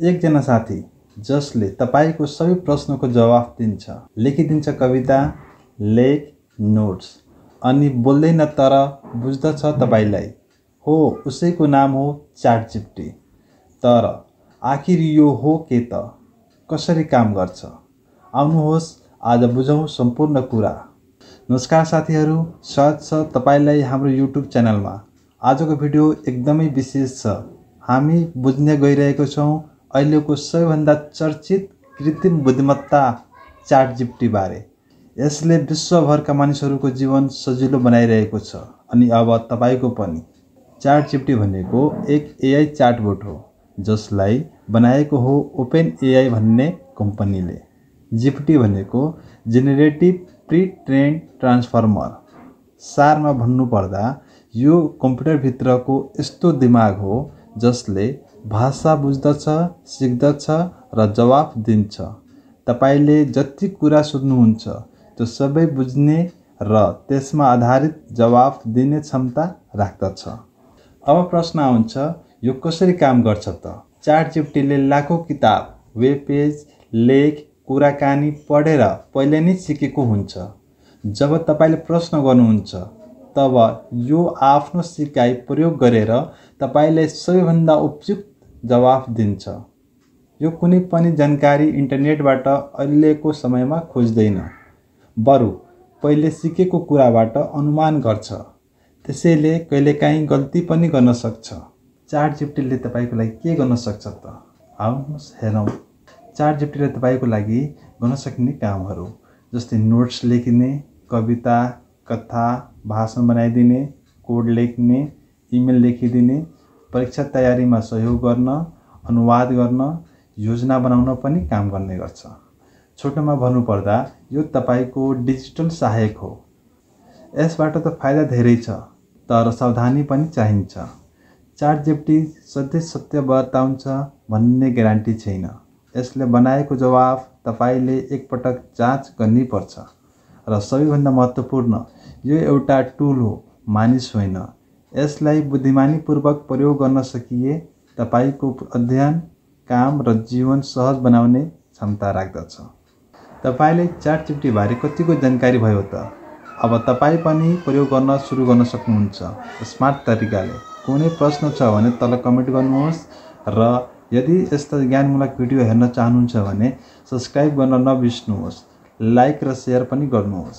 एकजना साथी जसले तपाईको सबै प्रश्नको जवाफ दिन्छ, लेखिदिन्छ कविता, लेख, नोट्स अनि बोल्दैन तर बुझ्दछ तपाईलाई। हो, उसैको नाम हो च्याटजिपिटी। तर आखिर यो हो के त? कसरी काम गर्छ? आउनुहोस् आज बुझौँ सम्पूर्ण कुरा। नमस्कार साथीहरू, स्वागत छ तपाईलाई हाम्रो युट्युब च्यानलमा। आजको भिडियो एकदमै विशेष छ। हामी बुझ्न गइरहेको छौँ अहिलेको सबैभन्दा चर्चित कृत्रिम बुद्धिमत्ता च्याटजिपिटी बारे। यसले विश्वभरका मानिसहरूको जीवन सजिलो बनाइरहेको छ अनि अब तपाईको पनि। च्याटजिपिटी भनेको एक एआई च्याटबोट हो जसलाई बनाएको हो ओपन एआई भन्ने कम्पनीले। जिपिटी भनेको जेनेरेटिभ प्री ट्रेन्ड ट्रान्सफर्मर। सारमा भन्नुपर्दा यो कम्प्युटरभित्रको यस्तो दिमाग हो जसले भाषा बुझ्दछ, सिक्दछ र जवाफ दिन्छ। तपाईले जति कुरा सोध्नुहुन्छ त्यो सबै बुझ्ने र त्यसमा आधारित जवाफ दिने क्षमता राख्दछ। अब प्रश्न आउँछ, यो कसरी काम गर्छ त? च्याटजिपिटीले लाखौं किताब, वेब पेज, लेख, कुराकानी पढेर पहिले नै सिकेको हुन्छ। जब तपाईले प्रश्न गर्नुहुन्छ तब यो आफ्नो सिकाइ प्रयोग गरेर तपाईलाई सबैभन्दा उपयुक्त जवाफ दिन्छ। यो कुनै पनि जानकारी इन्टरनेटबाट अहिलेको समयमा खोज्दैन, बरु पहिले सिकेको कुराबाट अनुमान गर्छ। त्यसैले कहिलेकाहीँ गल्ती पनि गर्न सक्छ। च्याटजिपिटीले तपाईको लागि के गर्न सक्छ त? आउनुहोस् हेरौँ। च्याटजिपिटीले तपाईको लागि गर्न सक्ने कामहरू जस्तै नोट्स लेखिने, कविता, कथा, भाषण बनाइदिने, कोड लेख्ने, इमेल लेखिदिने, परीक्षा तयारीमा सहयोग गर्न, अनुवाद गर्न, योजना बनाउन पनि काम गर्ने गर्छ। छोटोमा भन्नुपर्दा यो तपाईको डिजिटल सहायक हो। यसबाट त फाइदा धेरै छ, तर सावधानी पनि चाहिन्छ। च्याटजिपिटी सधैँ सत्य बताउँछ भन्ने ग्यारेन्टी छैन। यसले बनाएको जवाफ तपाईले एकपटक जाँच गर्नै पर्छ। र सबैभन्दा महत्त्वपूर्ण, यो एउटा टुल हो, मानिस होइन। यसलाई बुद्धिमानीपूर्वक प्रयोग गर्न सकिए तपाईको अध्ययन, काम र जीवन सहज बनाउने क्षमता राख्दछ। तपाईले च्याटजिपिटी बारे कतिको जानकारी भयो त? अब तपाई पनि प्रयोग गर्न सुरु गर्न सक्नुहुन्छ स्मार्ट तरिकाले। कुनै प्रश्न छ भने तल कमेन्ट गर्नुहोस् र यदि यस्ता ज्ञानमूलक भिडियो हेर्न चाहनुहुन्छ भने सब्स्क्राइब गर्न नबिर्सनुहोस्। लाइक र सेयर पनि गर्नुहोस्।